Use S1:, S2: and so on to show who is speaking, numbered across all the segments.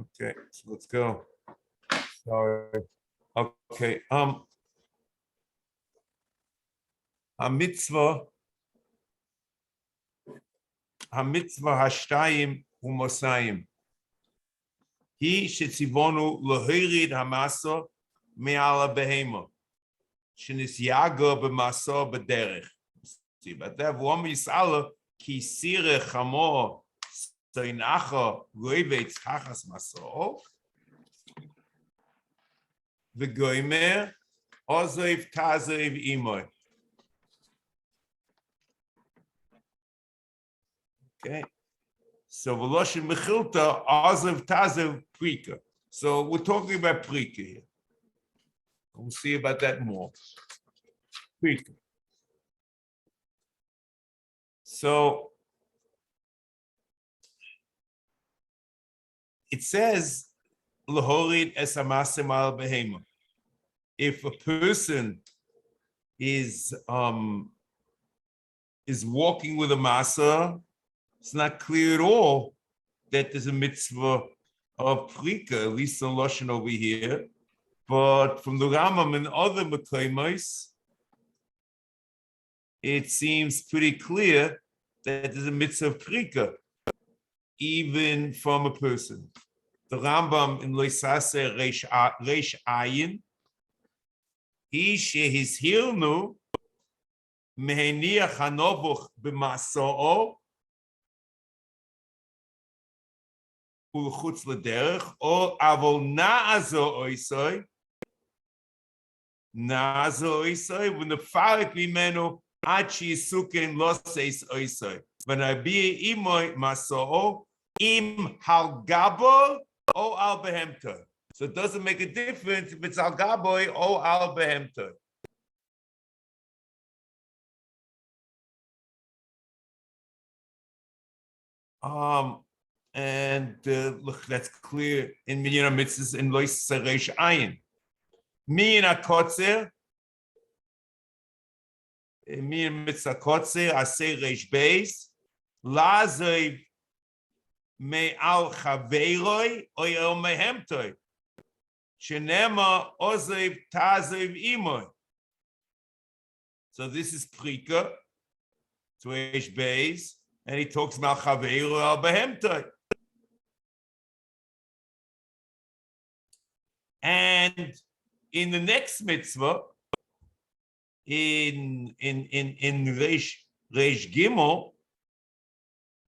S1: Okay, so let's go. Sorry. Okay. HaMitzvah hashtayim umosayim. He shetzivonu lohirid hamasa me'ala behema. Shenis yaga b'masa b'derech. See, but that one misala ki sire chamo soinacha roivetz chachas maso. V'goimer ozev tazev imoy. Okay, so Veloshin Mechilta, Azav Tazav Perikah. So we're talking about Perikah here. We'll see about that more. Perikah. So it says, Lahorid esamasim al behema. If a person is walking with a masa, it's not clear at all that there's a mitzvah of Perikah, at least in Lashon over here. But from the Rambam and other Mekayimos, it seems pretty clear that there's a mitzvah of Perikah, even from a person. The Rambam in Loisase Reish Ayin, he shehizhirnu meheniach hanovuch b'masa'o ulchutz l'derech, or avol na'azo oisoi, when the farik mimenu achi suken loses oisoi, when I be imoy masa'o im halgabo o al behemto. So it doesn't make a difference if it's al gaboy or al behemto. And look, that's clear in Minyan Mitzvahs in Lois Saresh Ayin. Minyan Kotzer, Minyan Mitzvah Kotzer, Aseh Reish Beis, Lazev Me Al Chaveiroi, Oyel Mehemtoi. Shenema Ozev Tazev Imoy. So this is Perikah, to Reish Beis, and he talks about Chaveiroi Al Behemtoi. And in the next mitzvah, in Reish Gimel,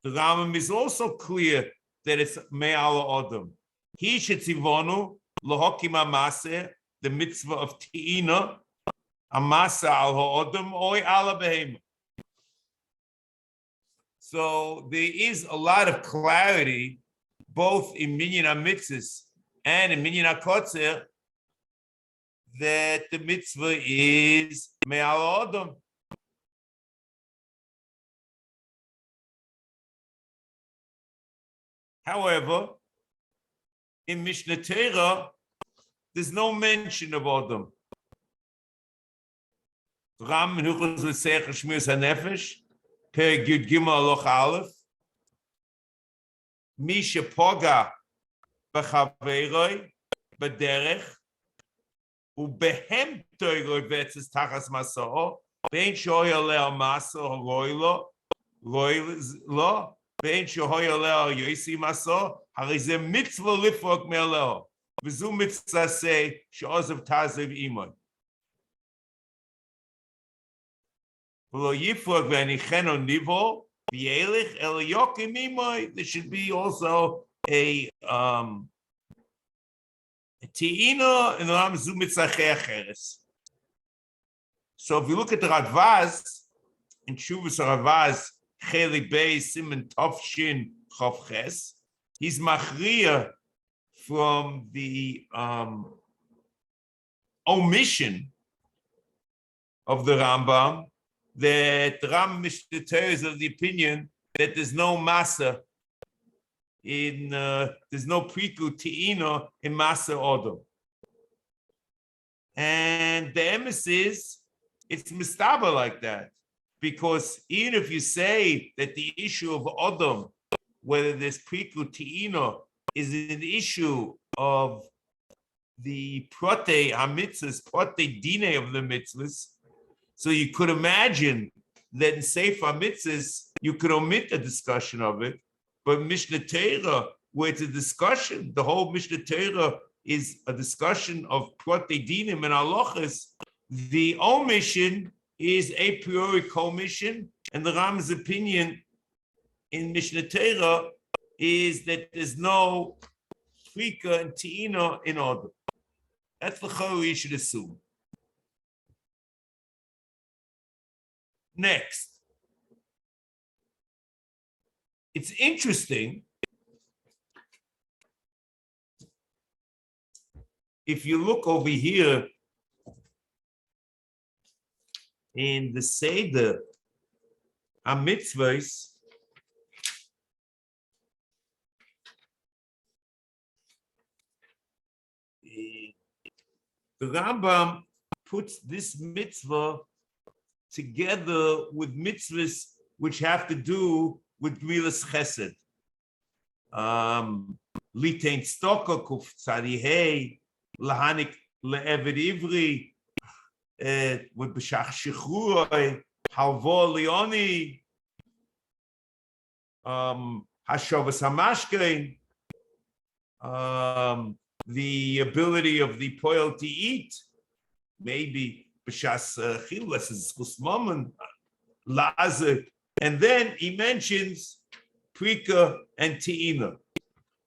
S1: the Rambam is also clear that it's Me'al Adam. He shetzivonu lohokim amaseh, the mitzvah of Te'ina, amaseh al ha'odam oy ala behema. So there is a lot of clarity, both in Minyan HaMitzvos and in Minyan HaKotzer, that the mitzvah is Me'al Adam. However, in Mishnah Torah, there's no mention of Adam. Ram in Huchos L'Seich Shmiras HaNefesh, Perikah Yud Gimel Aloch Aleph, Mi shepoga b'chaveiroi b'derech ubehemtoi roivetzes tachas masa'o bein shoy aleh masa'o roy lo bein shoy aleh yosi masa'o harizeh mitzvah lifrok me'aleho v'zu mitzvah say she'ozav tazev imon v'lo yifrok v'anicheno nivo v'yelich el yokim imoy. There should be also a Te'ina and the Ram Zu Mitzvah Cheres. So if you look at the Radvaz, in Shuvas Radvaz, Cheli Bey, Simon Tov Shin Chof Ches, he's machriya from the omission of the Rambam, that the Rambam Mishnah Torah is of the opinion that there's no masa there's no Perikah Te'ina in Masa Odom. And the emes is, it's mistaba like that. Because even if you say that the issue of Odom, whether there's Perikah Te'ina is an issue of the prote HaMitzvos, prote dine of the mitzvahs. So you could imagine that in Sefer HaMitzvos, you could omit a discussion of it, but Mishnah Torah, where it's a discussion, the whole Mishnah Torah is a discussion of prote dinim and halachas, the omission is a priori commission, and the Ram's opinion in Mishnah Torah is that there's no Perikah and Te'ina in order. That's the chayur you should assume. Next, it's interesting if you look over here in the Seder HaMitzvos, the Rambam puts this mitzvah together with mitzvahs which have to do with Gemilas Chesed. Litein Stoka, Kuf Tzadi Hey, Lahanik Le'eved Ivri, with B'shach Shechrui, Halvo Leoni, Hashavas Hamashkein, the ability of the poil to eat, maybe b'shas chilas is chusmamen, lazer, and then he mentions Perikah and Te'ina.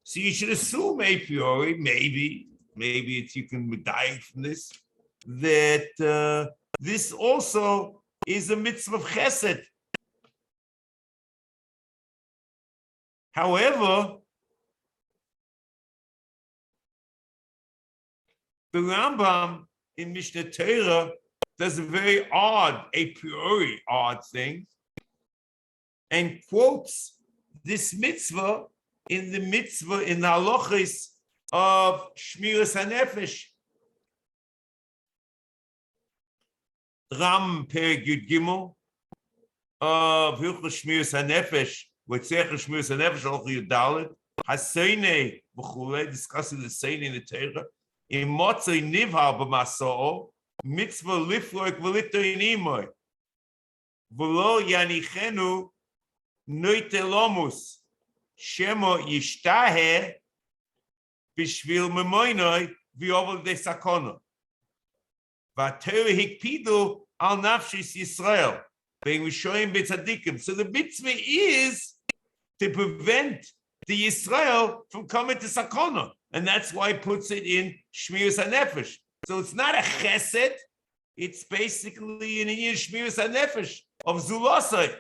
S1: So you should assume a priori, maybe it's, you can die from this, that this also is a mitzvah of chesed. However, the Rambam in Mishnah Torah does a very odd, a priori odd thing, and quotes this mitzvah in the halachos of Shmiras HaNefesh. Ram Perikah Yud Gimel of Hilchos Shmiras HaNefesh, with Sefer Shmiras HaNefesh, Hilchos Yud Dalet, Hasene v'chulei, discussing the Seine in the Torah. In Motzei Nivhar b'Masa'o, mitzvah lifloik v'litoin imoy, v'lo yanichenu noitelomus, shemo yishtahe b'shvil memoinoi v'yovel de sakona. V'ateru hikpidu al nafshis Yisrael, v'yishoyim b'tzadikim. So the mitzvah is to prevent the Yisrael from coming to sakona. And that's why he puts it in Shmiras HaNefesh. So it's not a chesed, it's basically an in Shmiras HaNefesh of Zulasai.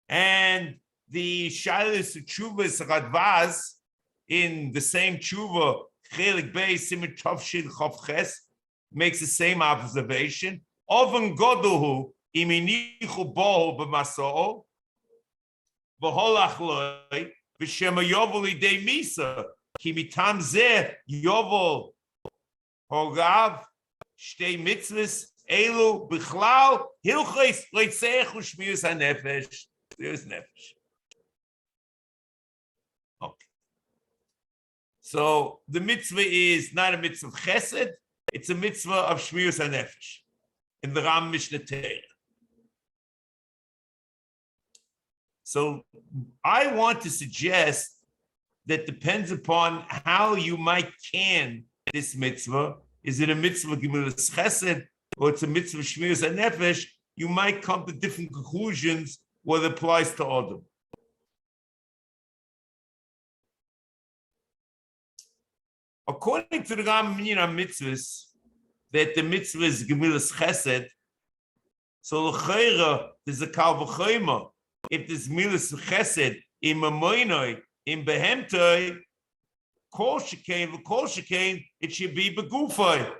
S1: And the Shailus Tshuvas Radvaz in the same Tshuva, Chelik Beis Siman Tovshin Chof Ches, makes the same observation. Oven Goduhu, iminichu boho b'masao, v'holach loy, v'shema yovel idei misa, ki mitam zeh yovel hogav, shtei mitzvahs, elu b'chlal, hilchos loitzechu shmiras hanefesh. There's nefesh. Okay. So the mitzvah is not a mitzvah of chesed, it's a mitzvah of shmiras hanefesh in the Ram Mishnah Torah. So I want to suggest that depends upon how you might can this mitzvah. Is it a mitzvah Gemilas Chesed or it's a mitzvah Shmiras HaNefesh? You might come to different conclusions what applies to Adam. According to the Rambam Mitzvahs, that the mitzvah is Gemilas Chesed, so l'chayra there's a kal v'chayma. If there's milas chesed in mamoinoi in behemtoi, kol shekain, it should be begufoi.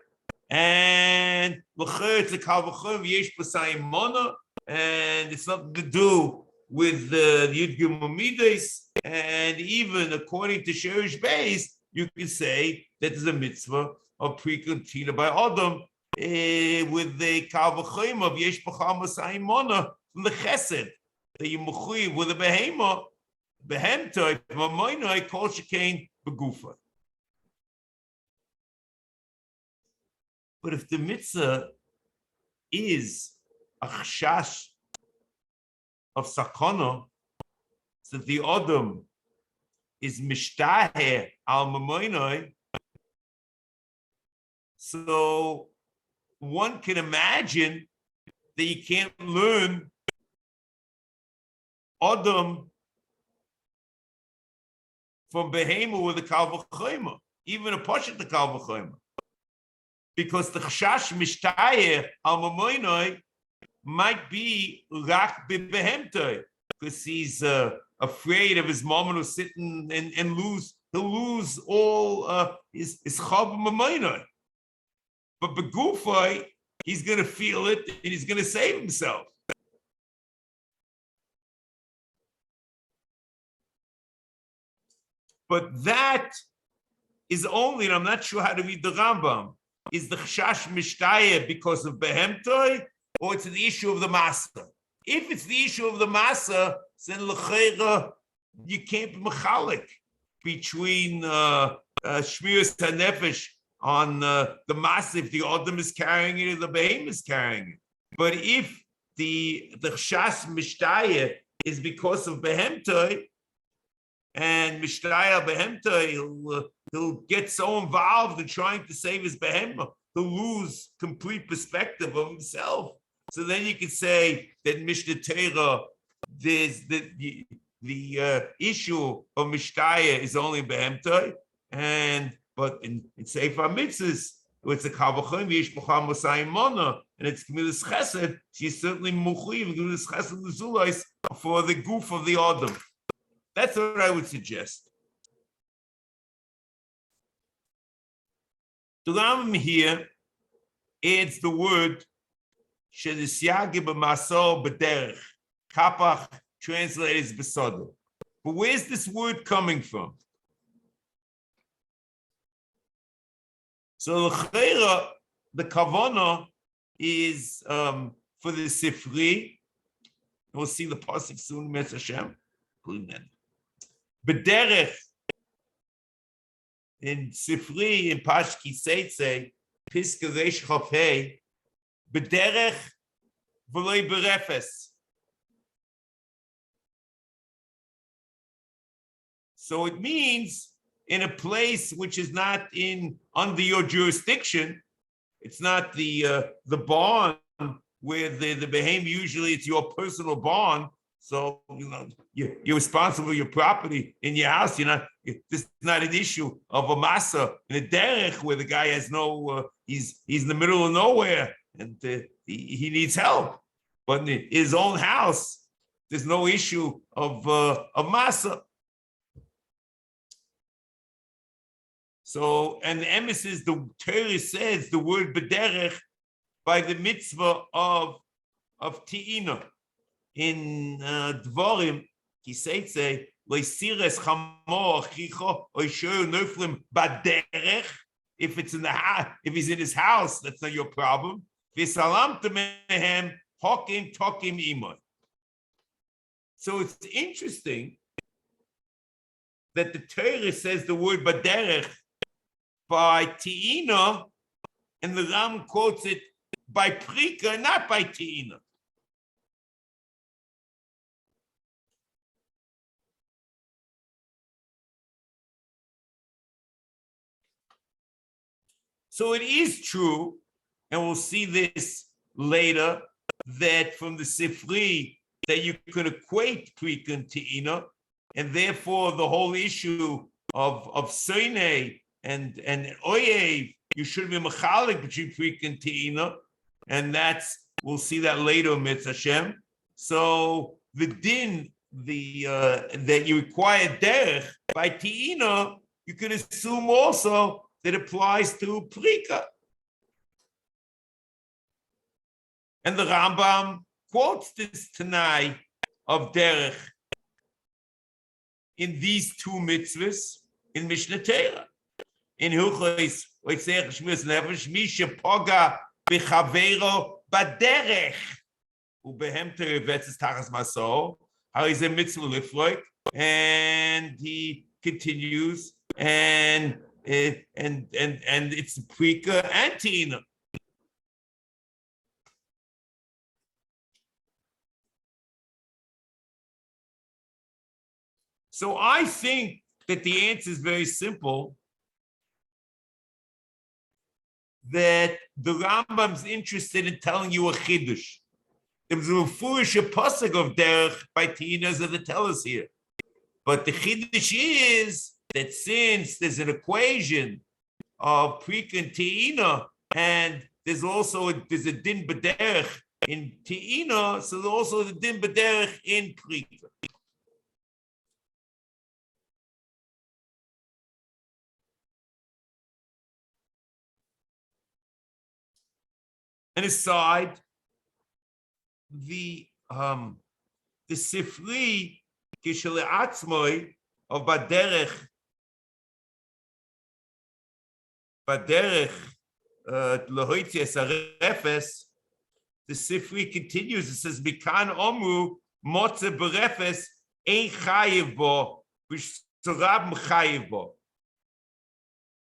S1: And l'chayr it's a kal v'chayim yesh b'sayim mona, and it's nothing to do with the Yud Gimel Midas. And even according to Sherish Beis, you can say that there's a mitzvah of Perikah and Te'ina by Adam with the Kal V'chomer of Yesh B'chamas Ha'imona from the Chesed that you mechuyev with a behema, behemtoi, mamoinoi, kol shekain begufa. But if the mitzvah is a chashash of sakana, so the Adam is mishtahe al mamoinoi, so one can imagine that you can't learn Adam from behema with the Kal V'chomer, even a Pashat the Kal V'chomer. Because the chashash mishtayeh al mamoinoi might be rak b'behemtoi, because he's afraid of his mom who's sitting and he'll lose all his chav mamoinoi. But begufoi, he's going to feel it and he's going to save himself. But that is only, and I'm not sure how to read the Rambam, is the chashash mishtayeh because of behemtoi, or it's the issue of the masa? If it's the issue of the masa, then l'cheira, you can't be mechalik between shmiras hanefesh on the masa if the Adam is carrying it or the behem is carrying it. But if the chashash mishtayeh is because of behemtoi, and mishtayeh behemtoi, he'll get so involved in trying to save his behemah, he'll lose complete perspective of himself. So then you could say that Mishnah Torah, there's the issue of mishtayeh is only behemtoi, but in Sefer Mitzvos, it's a Kal V'chomer Yesh B'chamas Ha'imona, and it's Gemilas Chesed, she's certainly muchuyev Gemilas Chesed l'zulais for the goof of the Adam. That's what I would suggest. The Rambam here adds the word shenisyagi b'maso b'derech. Kapach translated as besodo. But where's this word coming from? So the kavana is for the Sifri. We'll see the pasuk soon, Metz Hashem. B'derech in Sifri in Pashki Seitze Piska Reish Chaf Hey B'derech v'loi berefes. So it means in a place which is not under your jurisdiction. It's not the barn where the behem, usually it's your personal barn. So you're responsible for your property in your house. This is not an issue of a masa in a derech where the guy has no. He's in the middle of nowhere and he needs help. But in his own house, there's no issue of masa. So, and the emes the Torah says the word bederech by the mitzvah of ti'ina. In Dvorim, he says, "Leisires chamor chicho oisher noflim baderech." If it's in the house, if he's in his house, that's not your problem. V'salam temehem hokim tokim imoy. So it's interesting that the Torah says the word baderech by ti'ina, and the Ram quotes it by Perikah, not by ti'ina. So it is true, and we'll see this later, that from the Sifri, that you can equate Perikah and Te'ina, and therefore the whole issue of Seinei and Oyev, you should be mechalik between Perikah and Te'ina, and we'll see that later, Mitzvah Hashem. So the din, that you require derech by Te'ina, you can assume also that applies to Perikah. And the Rambam quotes this Tanai of derech in these two mitzvahs in Mishnah Torah. In Hilchos Oitzech Shmiras Nefesh, Misha Poga b'chavero baderech ubehem terevetz tachas maso. How is a mitzvah lifloik, and he continues, and it's Perikah and Tina. So I think that the answer is very simple, that the Rambam's interested in telling you a chiddush. There's a foolish pasuk of derech by Tinas that tell us here. But the chiddush is that since there's an equation of Perikah and Te'ina, and there's a din b'derech in Te'ina, so there's also the din b'derech in Perikah. And aside, the Sifri Kishele Atzmoi of Baderech Lahoitzias Arefes, the Sifri continues. It says, "Mikan Omu Motze Berefes Ein Chayiv Bo B'Sorab Chayiv Bo."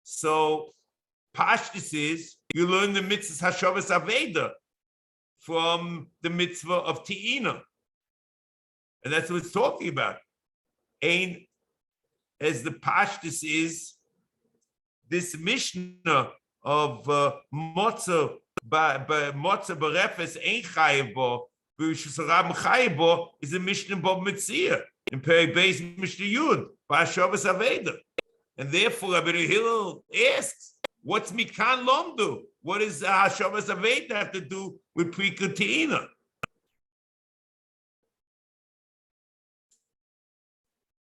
S1: So Pashtus is you learn the mitzvahs Hashavas Aveda from the mitzvah of Te'ina. And that's what it's talking about. Ein, as the Pashtus is, this Mishnah of Motza Berefes Ein Chayiv Bo B'Sorab Chayiv Bo is a Mishnah Bob Metzia in Perikah Beis Mishnah Yud Hashavas Aveda. And therefore, Rabbi Hillel asks, what's Mikan Lomdu? What does Hashavas Aveda have to do with Perikah Te'ina?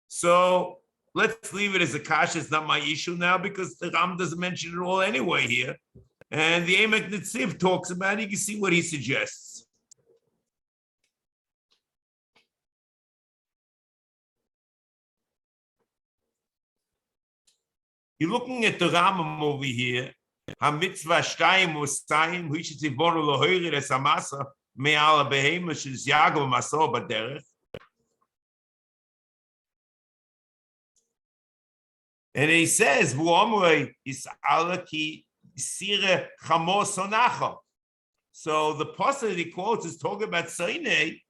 S1: So let's leave it as a kasha. It's not my issue now because the Ram doesn't mention it all anyway here. And the Emek Netziv talks about it. You can see what he suggests. You're looking at the Rambam over here. HaMitzvos shtayim usayim hishitzivonu lohoyri lesamasa me'al behema shis yagov maso baderech. And he says, "V'omrei is'ala ki sire chamos sonacha." So the pasuk that he quotes is talking about Sinai,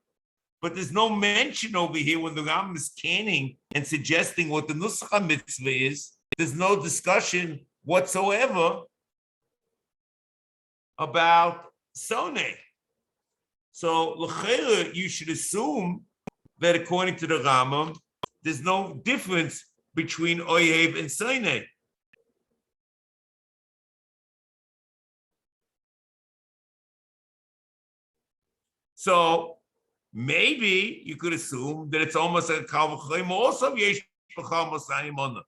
S1: but there's no mention over here when the Rambam is canning and suggesting what the Nusach mitzvah is. There's no discussion whatsoever about Soneh. So, l'chera, you should assume that according to the Rambam, there's no difference between Oyev and Soneh. So, maybe you could assume that it's almost like a Kal V'Cholim also Yesh B'Chal Mosayim Ona.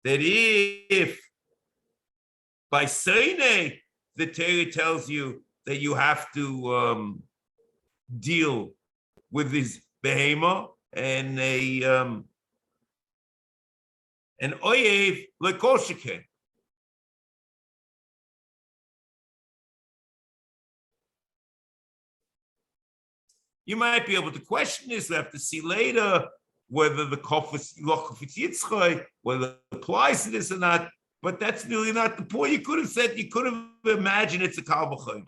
S1: That if by Sinai, the Torah tells you that you have to deal with this behema and an oyev lekoshike. You might be able to question this. We have to see later whether the Kofetz Yitzchak, whether it applies to this or not, but that's really not the point. You could have imagined it's a Kal V'Cholim.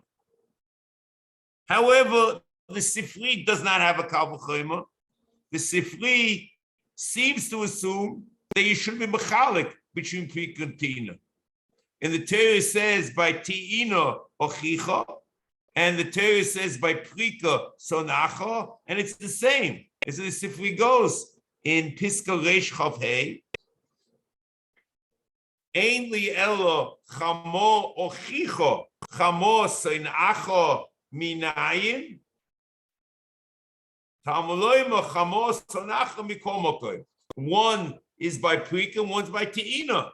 S1: However, the Sifri does not have a Kal V'Cholim. The Sifri seems to assume that you should be mechalik between Perikah and Te'ina. And the Torah says by Te'ina ochicha, and the Torah says by Perikah sonacha, and it's the same. As the Sifri goes in Piska Reish Chav Hei, Ein li elo chamo ochicho chamo sonacha minayin tamuloyim chamo sonacha mikomokoy. One is by Perikah, one's by Te'ina.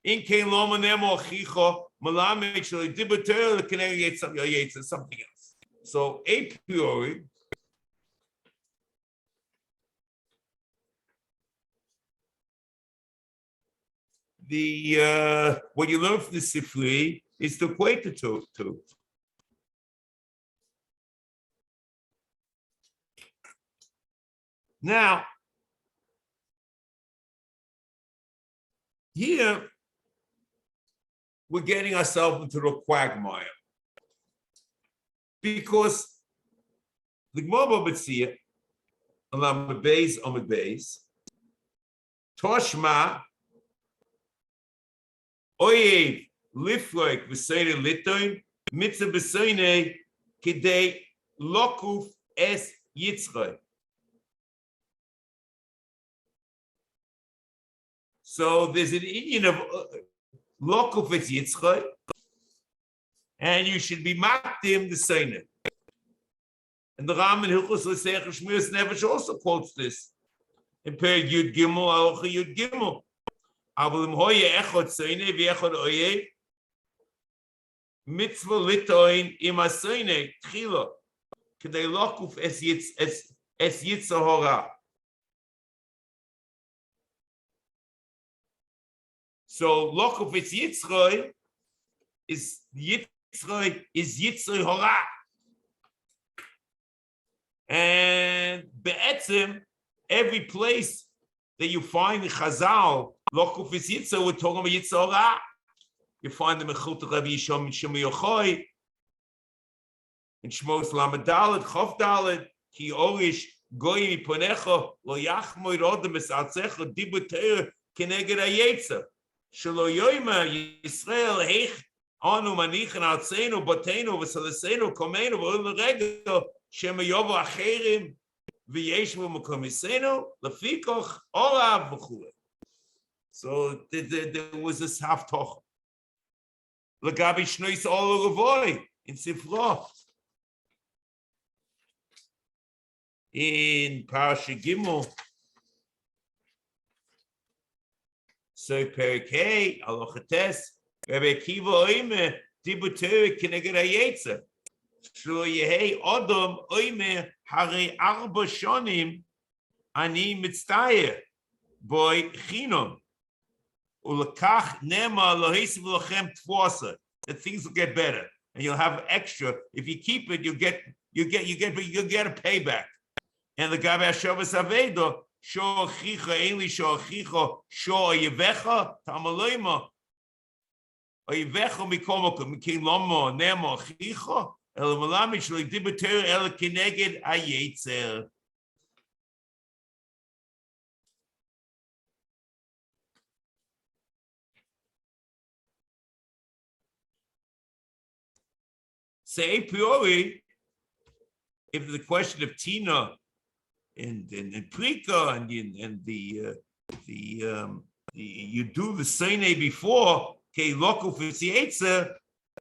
S1: In kein lo manemo ochicho malamed shel dibater lekenei yetz something else. So a priori, what you learn from the Sefer is to equate the two. Now, here we're getting ourselves into the quagmire because the Gemara B'tzia, Amid Beis, Toshma, Oyev, Lifroik, V'Seire Litoin, Mitzvah B'Seine, Kidei Lokuf Es Yitzchak. So there's an Indian of Lokuf Es Yitzchak, and you should be makdim the Seine. And the Ram in Hilchos L'Seich Shmiras Nefesh also quotes this in Perikah Yud Gimel, Alocha Yud Gimel. Aval im hoye echot seine v'echot oye mitzvah litoin im aseine tchila k'dei lokuf es yitzah hora. So lokuf es yitzroy is yitzroy hora. And be'etzim, every place that you find in Chazal, Lokuf is Yitzah, we're talking about Yitzah Hora. You find them in Chiltach Rabbi Yisham, in Shema Yochai, in Shmos Lamed Dalet, Chof Dalet, Ki Orish, Goy Miponecha, Lo Yachmoy Rodem Es Artzecha, Dibu Teir, Keneged HaYetzah. Shelo Yoyma, Yisrael, Heich, Anu Manichan Artzenu, Botenu, V'Salesenu, Komenu, V'Olim Regel, Shema Yovo Acherim, V'Yeshvu Mekomisenu, Lefikoch, Orav, V'Chule. So there was this half-toch. L'gabi shnois all levoy in Sifra. In Parasha Gimel, so Perikah, Alochates, Rabbi Akiva Oime, Dibutere Keneged HaYetzah. Shlo Yehei Odom Oime Harei Arba Shonim Ani Mitztayer Boy Chinom. That things will get better, and you'll have extra. If you keep it, you get a payback. And the Gabi Hashavas Avedo, Sho Chicha, Eli Sho Chicha, Sho Yevecha, Tamaloima, Yevecha Mikomokum, King Lomo, Nemo Chicha, El Malamish, like Dibuter El Kineged Ayetzer. Say a priori, if the question of Tina and Perikah and the you do the Seine before Lokuf is Yitzah,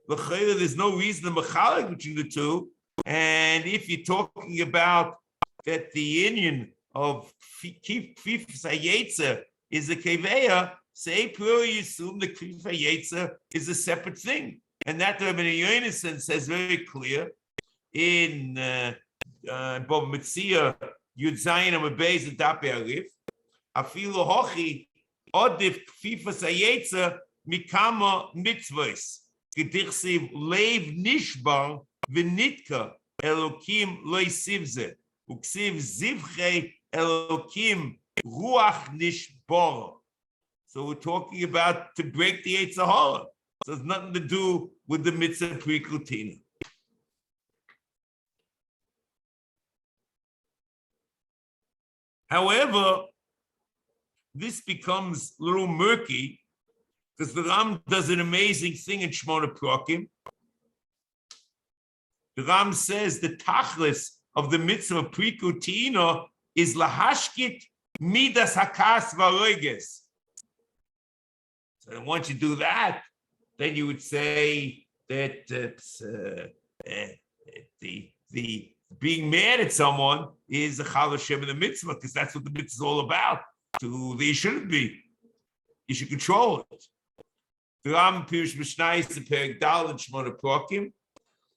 S1: there's no reason to machalik between the two. And if you're talking about that the union of Fifas Yitzah is a Keveya, say a priori you assume the Fifas Yitzah is a separate thing. And that Rabbi Yonason says very clear in Bob Metzia, Yud Zayin Amid Beis and Dapei Arif, Afilu Hochi, Odif Fifas HaYetzah Mikama Mitzvos, Gedichsiv Leiv Nishbar V'nitka Elokim Loi Sivze, Uksiv Zivche Elokim Ruach Nishbar. So we're talking about to break the Yetzer Hara. So it's nothing to do with the mitzvah Perikah. However, this becomes a little murky because the Ram does an amazing thing in Shmona Prakim. The Ram says the tachlis of the mitzvah Perikah is lahashkit midas hakas varoiges. So once you do that, then you would say that the being mad at someone is a chal Hashem in the mitzvah, because that's what the mitzvah is all about. They shouldn't be. You should control it. The Ram Pirush Mishnayis the Perek Dal and Shmona Prakim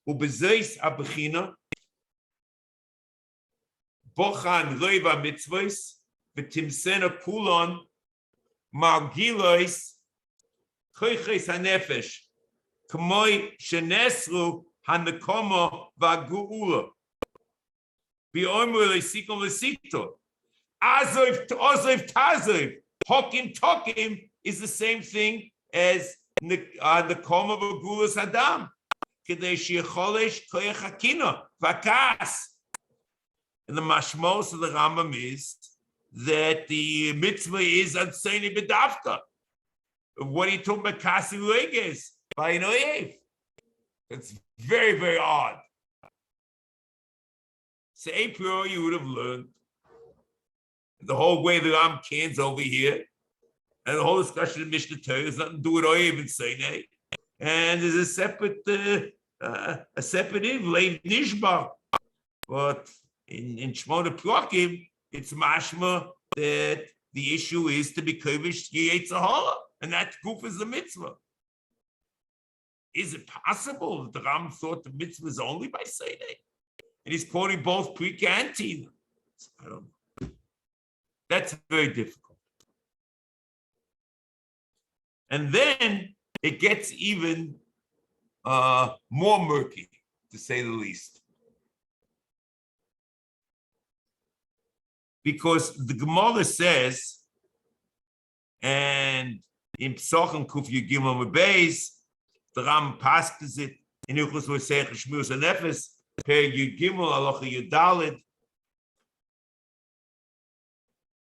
S1: ubezeis abechina bochan roiva mitzvos v'timsena kulon margilois koiches hanefesh, k'moi shenesru hanekoma v'agu'ula. B'omer le'sikom le'sito. Azov tazov, hokim tokim is the same thing as the koma v'gulas adam. Kedei shecholesh koyach hakina v'akas. And the mashmos of the Rambam is that the mitzvah is anseni bedavka. What are you talking about? Kasi leges by an oyev. It's very, very odd. So April, you would have learned the whole way the Ram cans over here, and the whole discussion of Mishnah Torah has nothing to do with oyev and Sinai. And there's a separate late nishbar, but in Shmona Prakim, it's mashma that the issue is to be kovish Yetzirah, and that goof is the mitzvah. Is it possible that the Ram thought the mitzvah is only by Sinai? And he's quoting both Perikah and Tina. I don't know. That's very difficult. And then it gets even more murky, to say the least. Because the Gemara says, and in Psachim Kuf Yud Gimel Beis, the Ram passes it in Ilchos V'Seich Shmiras HaNefesh, Perikah Yud Gimel Halacha Yud Daled.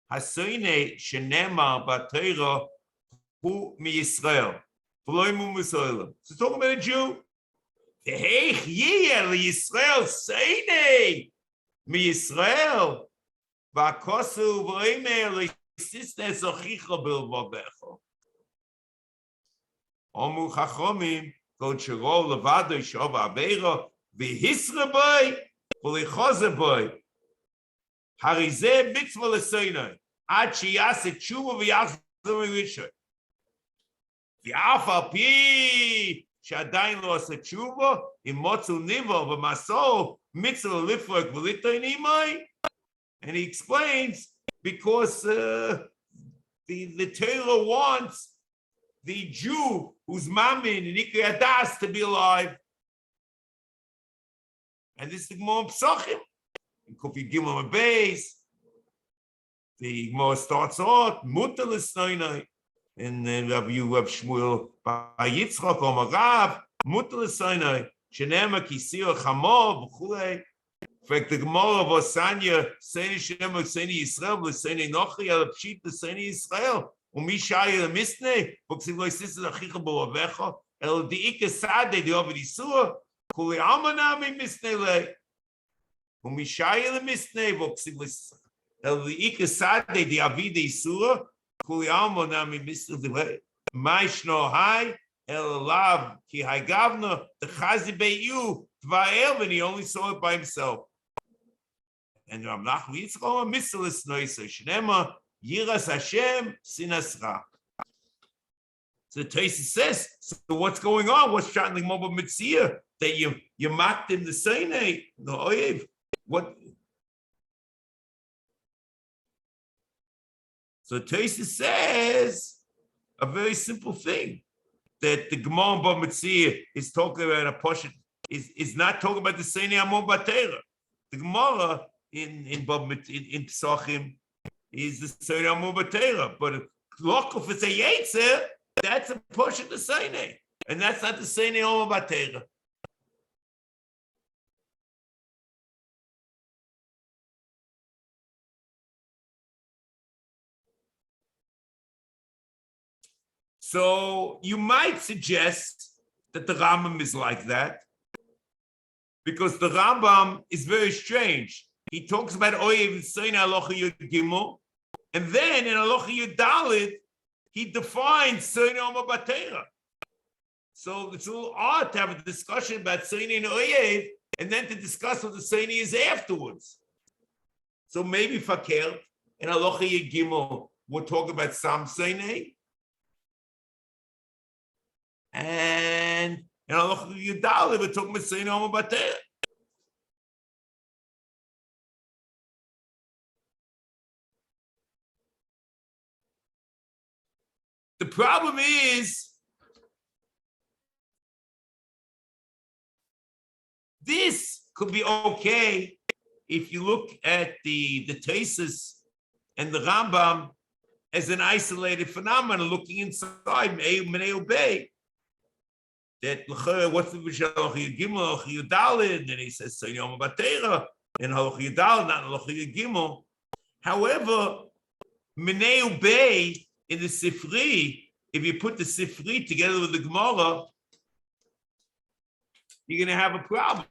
S1: Hasoine Shenema B'Torah Hu MiYisrael. So talking about a Jew. Hey, yeah, Yisrael, Seine, MiYisrael. V'akosu v'omer l'sisne zochicha bilvabecho. Omu chachomim kol shero levado yishov aveira v'hisra boy v'lichoze boy. Harizeh mitzvah l'soinoi ad sheyase tshuva v'yachzor v'rishoy. V'af al pi she'adayin lo asa tshuva im motzu nivo v'maso mitzvah lifrok v'litoy nimoi. And he explains because the Torah wants the Jew who's mamin and Ikri Adas to be alive. And this is the Gemara Psachim. In Kofi Gimel Beis, the Gemara starts off, Mutter l'Snoinai. And then Rabbi Shmuel by Yitzchak or Rav, Mutter l'Snoinai. Shenema Kisir Chamor v'chulei. In fact, the Gemara of Osanya, Seni Shem, Seni Yisrael, Seni Nochi, Al Pshit, Seni Yisrael, Umishai the Misne, Boxing Sis Achicha Boavecha, El Diike Sade, the Ovid Isua, Kuli Amanami Misne, Umishai the Misne, Boxing El Diike Sade, the Avide Isua, Kuli Amanami Misne, Maishno Hai, El Lav, Ki Hai Gavna, the Chazi Beyu, Tvael, and he only saw it by himself. And Rav Nachman Yitzchak Mitzvahs Noisa Shnema Yiras Hashem Sinas Ra. So the Tosfos says, so what's going on? What's chanting Moba Mitzvah that you mocked him the Sinai, the Oyev? What? So Tosfos says a very simple thing that the Gemara Bava Metzia is talking about a portion is not talking about the Sinai Amon Batera. The Gemara in Psachim is the Sinai Amon Batera, but Lokov is a Yetzer, that's a portion of the Sinai, and that's not the Sinai Amon Batera. So you might suggest that the Rambam is like that, because the Rambam is very strange. He talks about Oyev and Sinai Halacha Yud Gimel, and then in Halacha Yud Daled, he defines Sinai Amon Batera. So it's a little odd to have a discussion about Sinai and Oyev, and then to discuss what the Sinai is afterwards. So maybe Fakir and Halacha Yud Gimel will talk about Sam Sinai, and Halacha Yud Daled we're talking about Sinai Amon Batera. The problem is this could be okay if you look at the Tesis and the Rambam as an isolated phenomenon, looking inside Menei Bay. That what's the Halacha Gimel, Halacha Yudalid, and he says so Yom Batera, and Halacha Yudalid, not Halacha Gimel. However, Menei Bay in the Sifri, if you put the Sifri together with the Gemara, you're going to have a problem.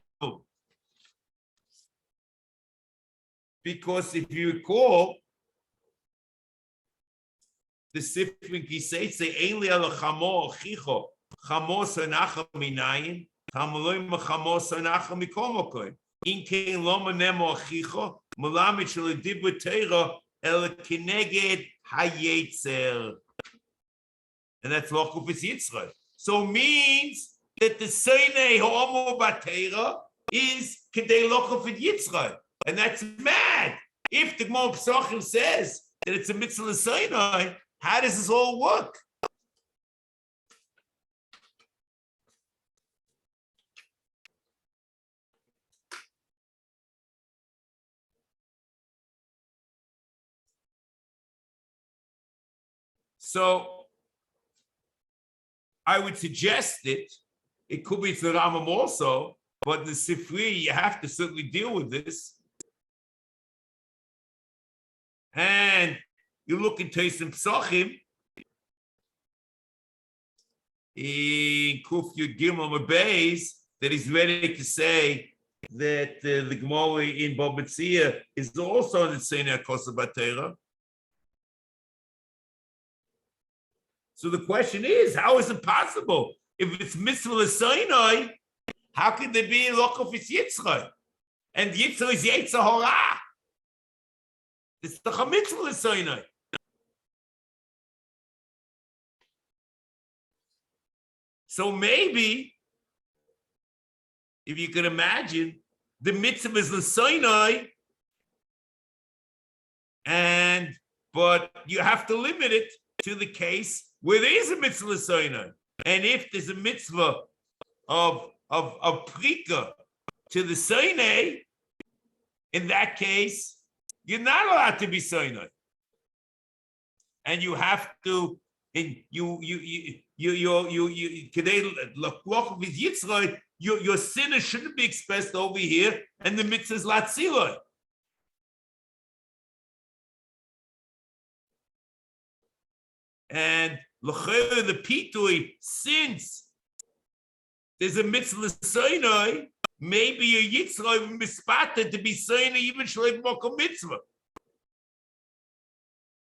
S1: Because if you recall, the Sefer Kisei say, "Ein li al chamo chicho, chamo sonacha minayin, hamloim chamo sonacha mikomokoy. In kein loma nemo chicho, malamit shel dibur teira el kineged hayetzer." And that's lokufis yitzray. So means that the seinei ho'omo batera is kedei lokufis yitzray. And that's mad. If the Gemara Pesachim says that it's a mitzvah l'seinai, how does this all work? So I would suggest it could be the Rambam also, but the Sifri, you have to certainly deal with this. And you look in Teisim Pesachim, in Kuf Yud Gimel Mabeis, that he's ready to say that the Gemara in Bava Metzia is also the Seinei Kosa Batera. So the question is, how is it possible? If it's mitzvah l'seinai, how can there be lokofis yitzchak? And yitzchak is yetzer hora. It's the HaMitzvos l'seinai. So maybe, if you can imagine, the mitzvah is l'seinai, but you have to limit it to the case where there is a mitzvah l'seinai. And if there's a mitzvah of Perikah to the seinai, in that case, you're not allowed to be seinai. And you have to, your sinner shouldn't be expressed over here, and the mitzvah is latziloi. And the pitui, since there's a mitzvah l'seinai, maybe your yitzchak mispata to be seinai even shleim mokom mitzvah.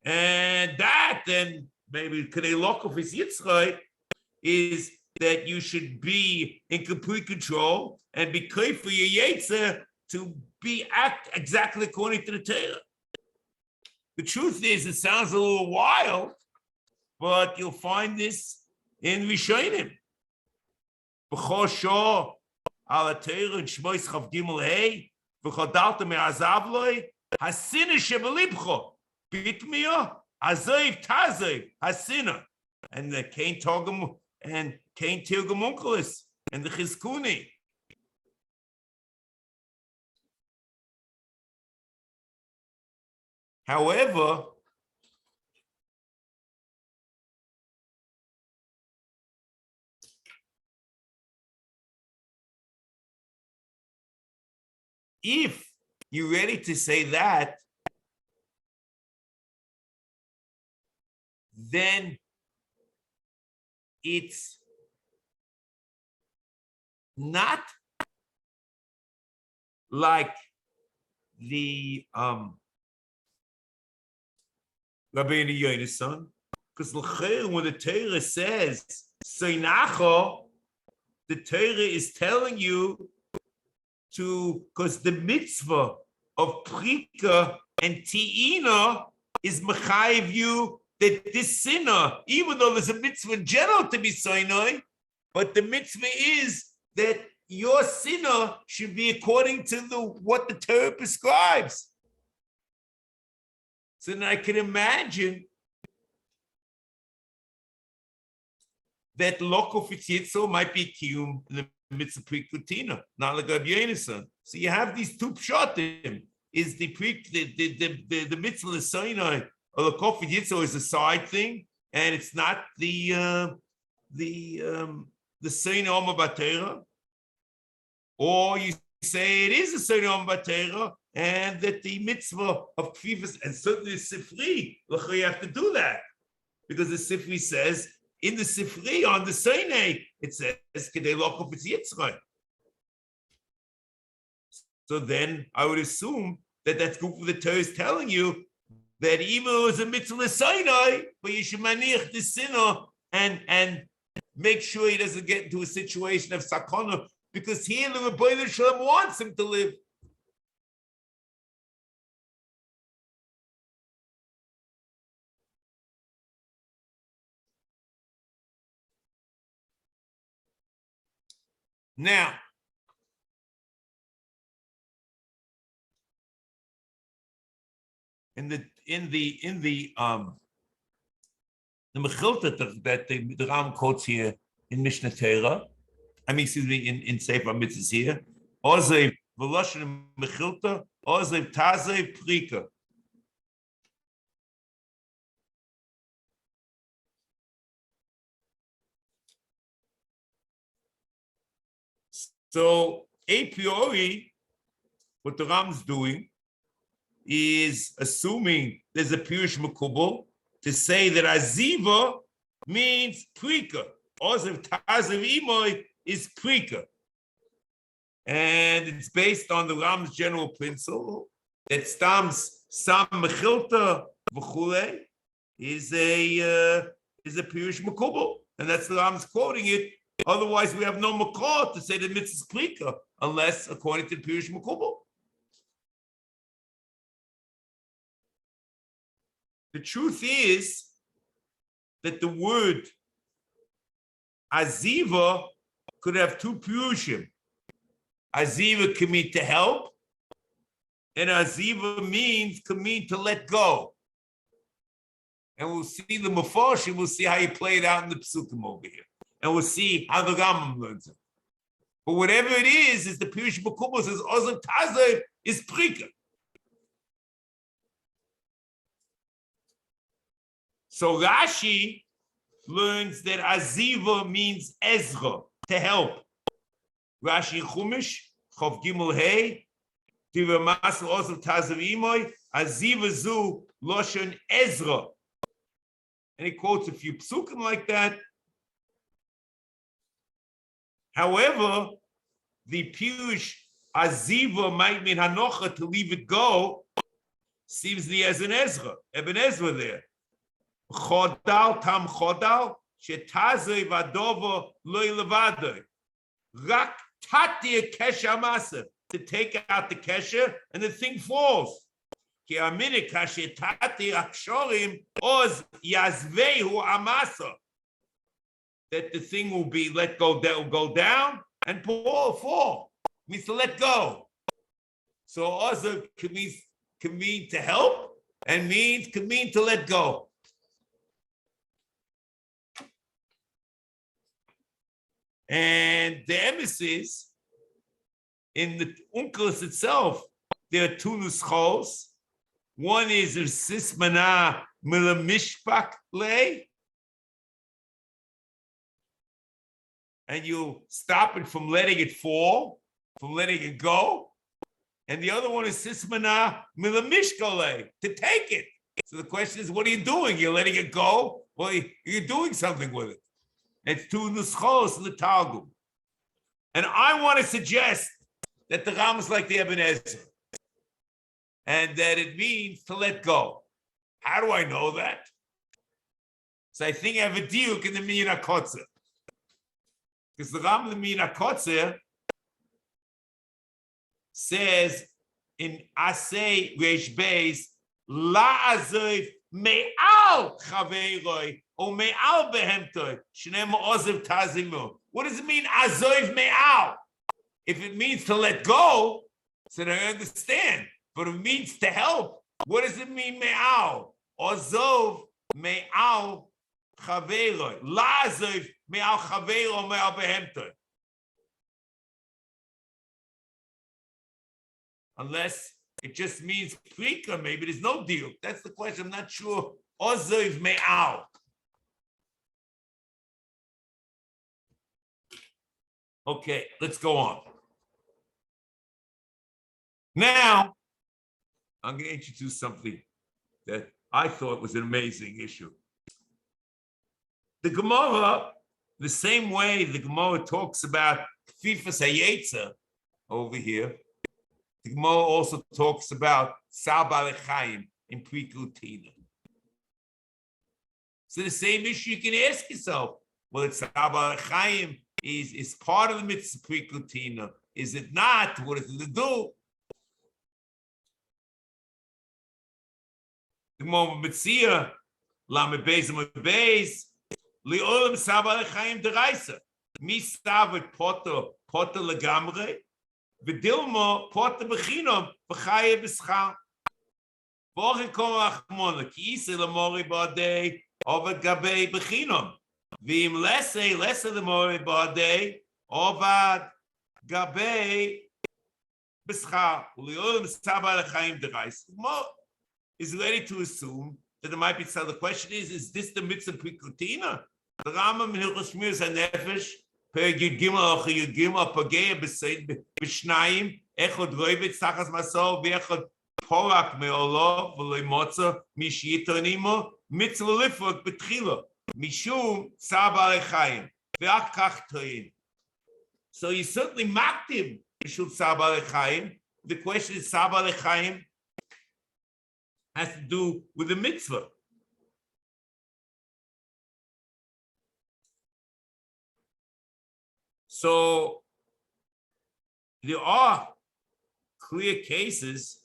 S1: And that then maybe kadei lokofis yitzchak is that you should be in complete control and be careful your yetzer to act exactly according to the Torah. The truth is, it sounds a little wild, but you'll find this in Rishonim. B'chol shor al Torah and Shmois Chav Gimel Hey v'chodalta me'azav loi hasina shebelibcho bitmiya azav tazav hasina, and the Kain Togam and Kain Tirgamunkelis and the Chizkuni. However, if you're ready to say that, then it's not like the Rabbeinu Yona's son, because when the Torah says Seinacho, the Torah is telling you because the mitzvah of Perikah and Ti'ina is mechayiv you that this sinner, even though there's a mitzvah in general to be soinoi, but the mitzvah is that your sinner should be according to what the Torah prescribes. So then I can imagine that lokofis yitzchak might be kiyum in the mitzvah prikutina, not like Rabbi Yonasan. So you have these two pshatim. Is the mitzvah l'saynai or the kofid yitzor is a side thing, and it's not the saynai omer batera, or you say it is a saynai omer batera, and that the mitzvah of kfifas, and certainly the sifri, you have to do that, because the sifri says in the sifri on the saynai it says kedei lokov it's yitzray. So then I would assume that that's good for the Torah is telling you that even though it's a mitzvah Sinai, but you should maniach the sinner and make sure he doesn't get into a situation of sakana, because here the Rebbeinu Shalom wants him to live. Now, in the mechilta that the Ram quotes here in Mishnah Torah, in Sefer Mitzvas here, Ozev v'loshen mechilta, Ozev tazev Perikah. So a priori, what the Ram's doing is assuming there's a Pirush Makubal to say that Aziva means Perikah. Ozev Tazev Imoy is Perikah. And it's based on the Ram's general principle that Stams Sam Mechilta V'chule is a Pirush Makubal. And that's the Ram's quoting it. Otherwise, we have no makor to say the mitzvah is Perikah, unless according to the Pirush Makubal. The truth is that the word aziva could have two pirushim. Aziva can mean to help, and aziva can mean to let go. And we'll see the Mefarshim, we'll see how you play it out in the Psukim over here. And we'll see how the Rambam learns it. But whatever it is the Pirush Makubal says Ozev Tazev is Perikah. So Rashi learns that Aziva means Ezra, to help. Rashi in Chumash, Chav Gimel Hey, Divrei Masel Ozev Tazev Imoy, Aziva Zu Loshen Ezra. And he quotes a few psukim like that. However, the Pirush Aziva might mean Hanocha, to leave it go, seems to be as an Ezra, Eben Ezra there. Chodal tam chodal, shetazei vadova loy levadoi. Rak tati kesha masa, to take out the kesha and the thing falls. Ki amine kashetati akshorim oz yazvehu amasa. That the thing will be let go, that will go down and fall. Means to let go. So also can mean to help, and can mean to let go. And the emissaries in the Unkelos itself, there are two nuschos. One is Sismana Milamishpak lay, and you stop it from letting it fall, from letting it go. And the other one is Sismana Milamishkale, to take it. So the question is, what are you doing? You're letting it go? Well, you're doing something with it. It's two nuschos in the Talmud. And I want to suggest that the Ram is like the Eben Ezra, and that it means to let go. How do I know that? So I think I have a diuk in the Minyan HaKotzer. Because the Ram in the Minyan HaKotzer says in Aseh Reish Beis, La'azoif me'al chaveiroi or me'al behemtoi shnei ozev tazimu. What does it mean, azoif me'al? If it means to let go, so I understand. But if it means to help, what does it mean, me'al? Ozov me'al chaveiroi. La'azoif me'al chaveiroi me'al behemtoi. unless it just means Perikah. Maybe there's no deal. That's the question. I'm not sure. Oziv me'al. Okay, let's go on. Now, I'm going to introduce something that I thought was an amazing issue. The Gemara, the same way the Gemara talks about Fifas Hayetza over here, the Gemara also talks about Sabal Chaim in Perikah. So the same issue you can ask yourself, well, it's Sabal Chaim is part of the mitzvah Perikah. Is it not? What is it to do? The moment Mitzia, Lamed Beis Amud Beis, Li'olam Sabal Chaim Deraisa. Mistavet Potter Legamre, V'dilmo Potter Bechinam V'chaye B'schar. V'ochin Kol Achmona Ki Yisei L'mori Ba'adei Ovad Gabei Bechinam. V'im Lesser L'mori Ba'adei Ovad Gabei B'schar. Li'olam Sabal Chaim Deraisa. Is ready to assume that there might be some. The question is this the mitzvah Perikah? The Rambam in Hilchos Shmir HaNefesh, Perek Yud Gimel Achar Yud Gimel Pagei B'Shnayim Echad Roivitz Tachas Masol V'Echad Porak Me'olov V'Loi Motza Mishiyito Nimo Mitzvah Lifot B'Tchila Mishum Sabal Chaim V'Ach Kach Toyin. So you certainly mocked him Mishum Sabal Chaim. The question is Sabal Chaim has to do with the mitzvah. So there are clear cases.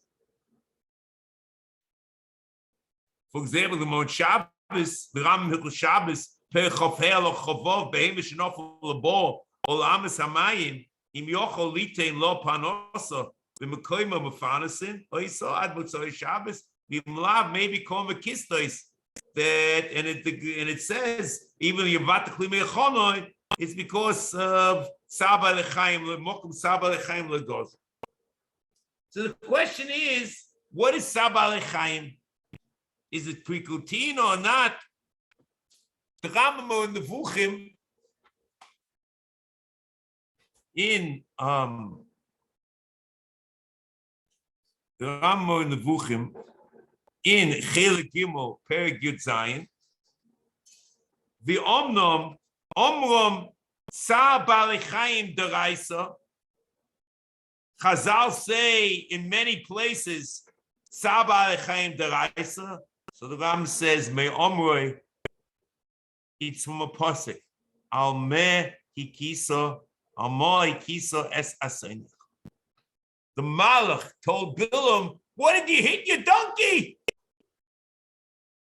S1: For example, the Mon Shabbos, the Ram Hilchos Shabbos, Per Chofel or Chovov, Behemish Nofel Labo, Olamas Hamayim, Im Yochol Litein Lo Panosa, V'Mekoyma Mefanasin, Oiso Ad Motzoi Shabbos. The Mlav maybe called Mekistos that, and it says even Yavat Klimei Chonoi, it's because of Saba Lechaim Lemokum Saba Lechaim Legoz. So the question is, what is Saba Lechaim? Is it Perikah or not? The Rambam in the Vuchim in the Rambam in the Vuchim in Chelik Gimel Perek Yud Zayin, the Omnom Sa Baalei Chaim Deraisa. Chazal say in many places Sa Baalei Chaim Deraisa. So the Ram says Me Omroi. It's from a pasuk. Al Me Hikisa Al Ma Hikisa Es Asenich. The Malach told Bilam, "What did you hit your donkey?"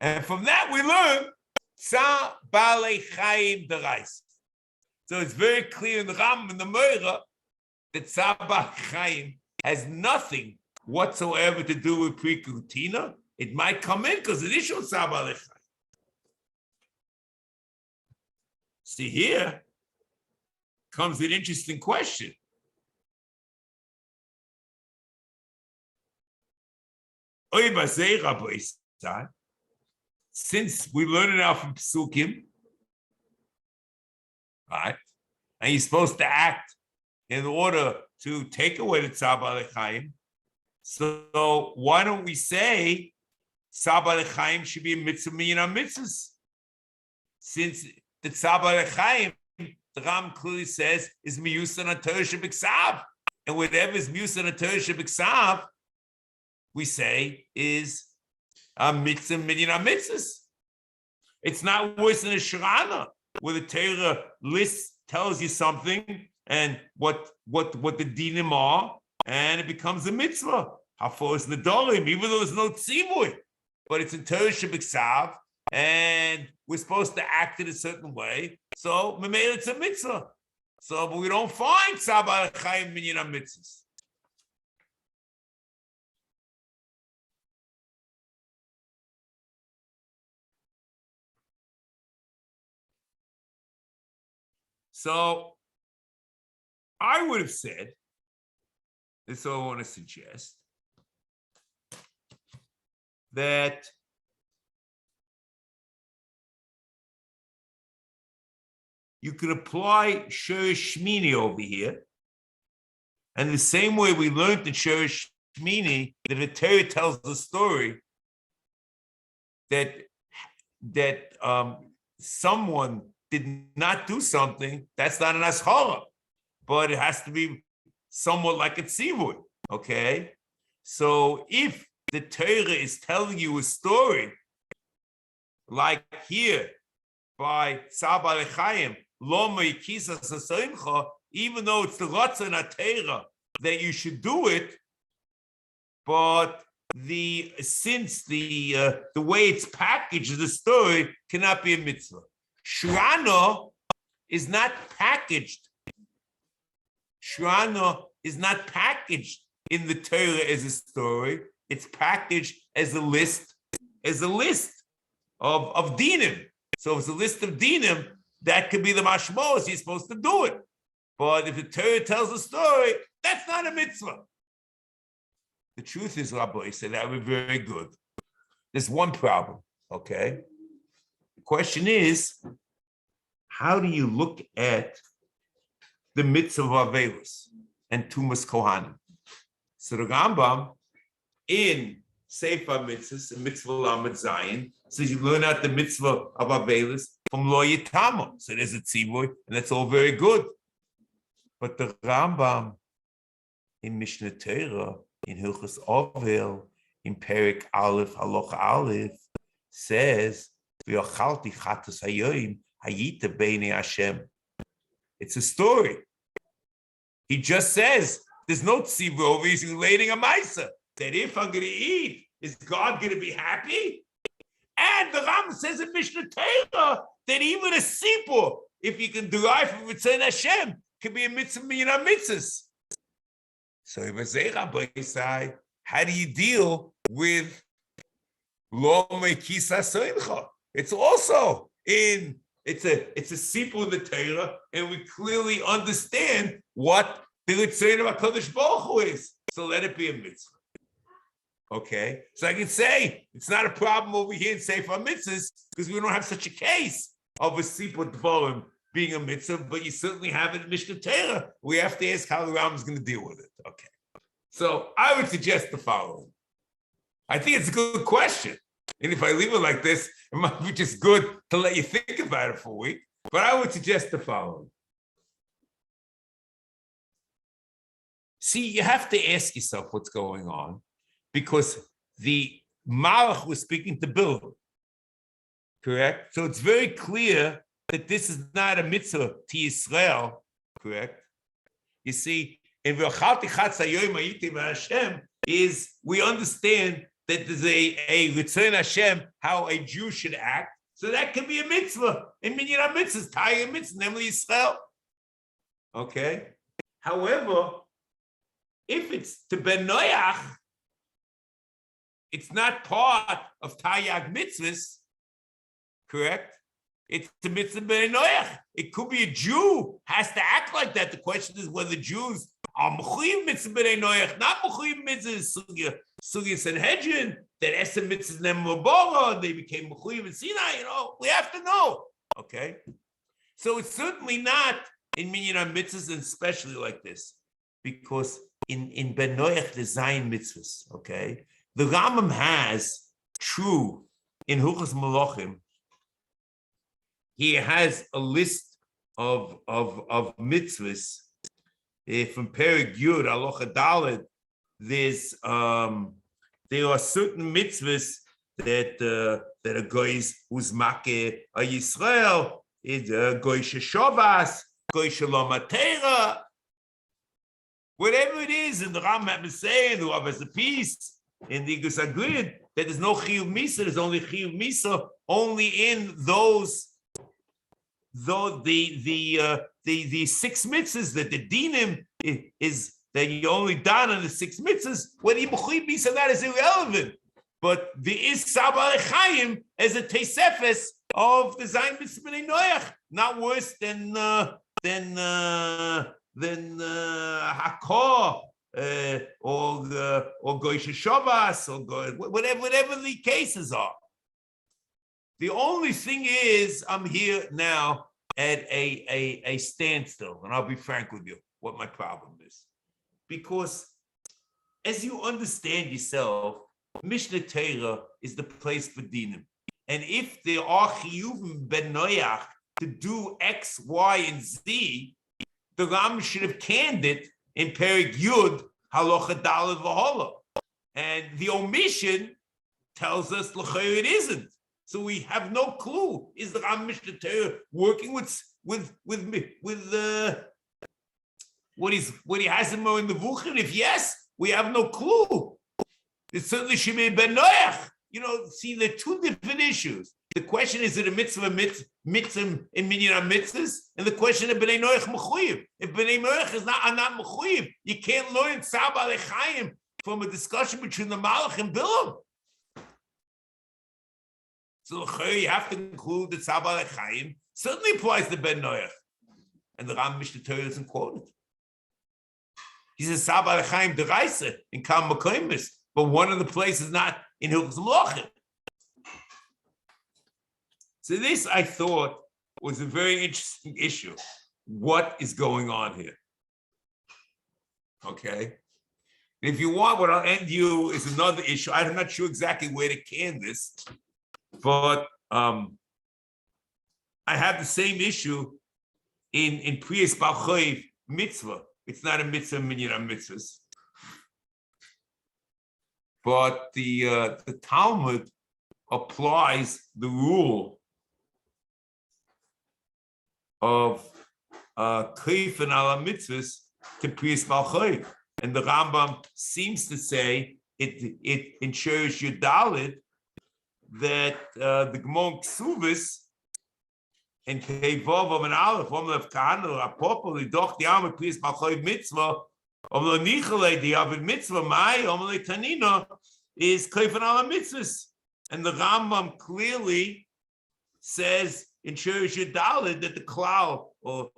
S1: And from that we learn Sa Baalei Chaim Deraisa. So it's very clear in the Ram and the Meira that Sa Baalei Chaim has nothing whatsoever to do with Perikah. It might come in because it is shown Sa Baalei Chaim. See, here comes an interesting question. Since we learn it out from Pesukim, right? And you're supposed to act in order to take away the Tzar Baalei Chaim. So why don't we say Tzar Baalei Chaim should be a mitzvah minyan mitzvahs? Since the Tzar Baalei Chaim, the Ram clearly says, is miyusan HaTorah shebiksav. And whatever is miyusan HaTorah shebiksav, we say is a mitzvah minyan mitzvahs. It's not worse than a Shirana, where the Torah list tells you something and what the dinim are, and it becomes a mitzvah. Hafos nedarim, even though there's no tzivui, but it's in Torah shebiksav, and we're supposed to act in a certain way. So memela it's a mitzvah. So, but we don't find Tzar Baalei Chaim minyan mitzvahs. So I would have said, this is all I want to suggest, that you could apply Shiur Shmini over here. And the same way we learned in Shiur Shmini that the Torah tells the story that someone did not do something, that's not an ashara, but it has to be somewhat like a tzivui, okay? So if the Torah is telling you a story, like here by Saba Lechayim, Loma Yikisa Sasimcha, even though it's the Ratzon HaTorah that you should do it, but since the way it's packaged, the story cannot be a mitzvah. Shurano is not packaged. Shurano is not packaged in the Torah as a story. It's packaged as a list of dinim. So if it's a list of dinim, that could be the mashmos. You're supposed to do it. But if the Torah tells a story, that's not a mitzvah. The truth is, Rabbi said that would be very good. There's one problem, okay? The question is, how do you look at the mitzvah of Avelis and Tumas Kohanim? So the Rambam in Sefer Mitzvas, in Mitzvah Lamed Zayin, says you learn out the mitzvah of Avelis from Lo Yitama. So there's a tzivui, and that's all very good. But the Rambam in Mishnah Torah, in Hilchos Ovel, in Perikah Aleph, Halacha Aleph, says, "V'yochalti chatas hayoyim hayita b'nei Hashem." It's a story. He just says, there's no tzivur over, he's relating a maisa, that if I'm going to eat, is God going to be happy? And the Rambam says in Mishnah Torah that even a sipur, if you can derive from Ritzon Hashem, can be a mitzvah min mitzvahs. So how do you deal with lo me'kisa soincha? It's also it's a sipur in the Torah, and we clearly understand what the Ritzon of HaKadosh Baruch Hu is. So let it be a mitzvah. Okay, so I can say it's not a problem over here in Sefer Mitzvahs because we don't have such a case of a sipur dvarim being a mitzvah, but you certainly have it in Mishnah Torah. We have to ask how the Rambam is going to deal with it. Okay, so I would suggest the following. I think it's a good question, and if I leave it like this, it might be just good to let you think about it for a week. But I would suggest the following. See, you have to ask yourself what's going on, because the Malach was speaking to Bilam, correct? So it's very clear that this is not a mitzvah to Yisrael, correct? You see, in V'ochalti chatz hayoyim hayiti v'Hashem is we understand that there's a Ritzon Hashem, how a Jew should act. So that can be a mitzvah. In Minyan HaMitzvahs, Taya mitzvah, namely Yisrael. Okay? However, if it's to Ben Noach, it's not part of Taryag mitzvahs, correct? It's the mitzvah ben Noach. It could be a Jew has to act like that. The question is whether Jews are mechuyev mitzvah ben Noach, not mechuyev mitzvah sugya Sanhedrin, that Aseh mitzvah nemabora, they became mechuyev in Sinai. We have to know. Okay, so it's certainly not in Minyan HaMitzvahs, and especially like this, because in ben Noach the Zayin mitzvahs. Okay. The Rambam has true in Hilchos Malachim. He has a list of mitzvahs from Perikah Yud Halacha Daled. There are certain mitzvahs that are guys who's makeh a Yisrael, is goy sheshavas, goy shalom atera, whatever it is. And the Rambam is saying, who has a peace. In the Igus Agrid, that there's no Chiyuv Misa, there's only Chiyuv Misa, only in those the 6 mitzvahs that the dinim is that you only done on the 6 mitzvahs. Whether you Chiyuv Misa, that is irrelevant. But there is Saba Lechayim as a Tesefes of the Zayin Mitzvah B'nai Noach, not worse than Hakor or Goyish Shabbos, or whatever the cases are. The only thing is, I'm here now at a standstill, and I'll be frank with you what my problem is. Because as you understand yourself, Mishnah Torah is the place for dinim. And if there are chiyuvim ben noyach to do X, Y, and Z, the Ram should have canned it in Perikah Yud, halacha daled v'hola. And the omission tells us l'chayr it isn't. So we have no clue. Is the Ram Mishnah Torah working with what he has in the Vuchin? If yes, we have no clue. It certainly should be ben noyach. See, there are two different issues. The question is it a mitzvah in minyan mitzvahs, and the question of b'nei noach mechuyev. If b'nei noach is not mechuyev, you can't learn tzar b'alei chayim from a discussion between the Malach and Bilam. So you have to include the tzar b'alei chayim. Certainly applies to ben noach, and the Ram Mishnah Torah doesn't quote it. He says tzar b'alei chayim deraisa in Kam Makoimis, but one of the places not in Hilchos Melachim. So this, I thought, was a very interesting issue. What is going on here? Okay. If you want, what I'll end you is another issue. I'm not sure exactly where to can this, but I have the same issue in Priyas Balchoiv mitzvah. It's not a mitzvah minyan mitzvahs. But the Talmud applies the rule of Kaif and ala mitzvahs to Priyas Balchoiv. And the Rambam seems to say it ensures your Dalit that the Gemon Ksuvis and Kevov of an Aleph, one of Kahana, Apopoli, Doch the Arm of Priyas Balchoiv mitzvah, Omlo Nichale, the Avid mitzvah, Mai, Omlo Tanina, is Kaif and ala mitzvahs. And the Rambam clearly says ensures your Dalit that the Klal or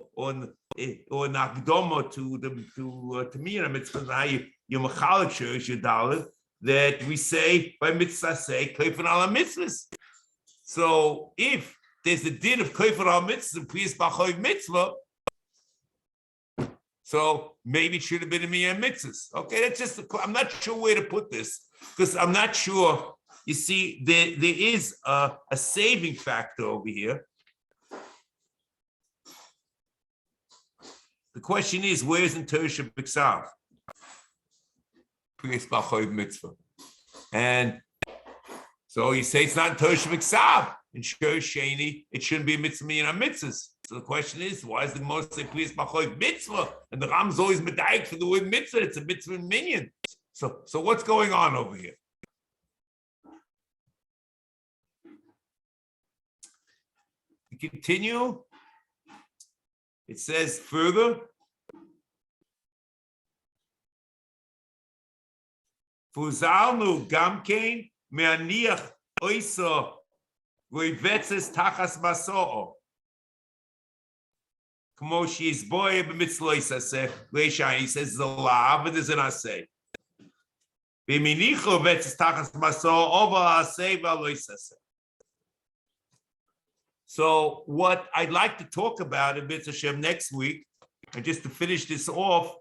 S1: Nakdoma to Mira mitzvah, you machalik ensures your Dalit that we say by mitzvah say Kaif and ala mitzvahs. So if there's a din of Kaif and ala mitzvahs and Priyas Balchoiv mitzvah, so maybe it should have been a Miyam mitzvahs. Okay, that's just, I'm not sure where to put this because I'm not sure. You see, there is a saving factor over here. The question is, where is in Torah B'Ksav? Priyas Balchoiv mitzvah. And so you say it's not in Torah B'Ksav. In Shur Sheni, it shouldn't be a mitzvah minyan mitzvahs. So the question is, why is the most say Priyas Balchoiv mitzvah? And the Ram's always medayik for the word mitzvah. It's a mitzvah minyan. So what's going on over here? We continue. It says further. Fuzalnu gamkein me'aniach oiso roivetzes tachas maso'o. Kmo she's boy b'mitzlois aseh leishai. He says the law, but there's an aseh. B'minicho vetzes tachas maso'o over aseh v'alois aseh. So what I'd like to talk about in Mitzvah Hashem next week, and just to finish this off,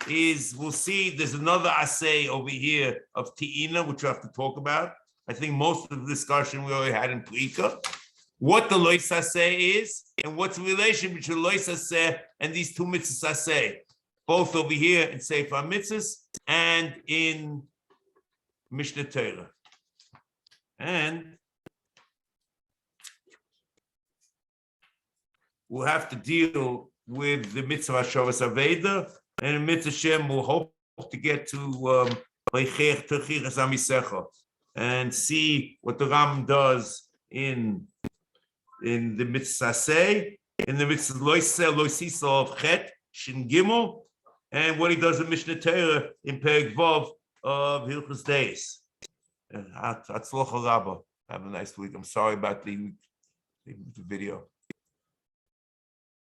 S1: is we'll see there's another Aseh over here of Te'ina, which we have to talk about. I think most of the discussion we already had in Perikah. What the Lois Aseh is, and what's the relation between Lois Aseh and these two Mitzvahs Aseh, both over here in Sefer HaMitzvos and in Mishnah Torah. And we'll have to deal with the Mitzvah Shavas Aveda, and in Mitzvah Shem we'll hope to get to and see what the Ram does in the Mitzvah Say, in the Mitzvah Loisisa of Chet, Shin Gimel, and what he does in Mishnah Torah in Perikah Vav of Hilchos Deis. Have a nice week. I'm sorry about the video.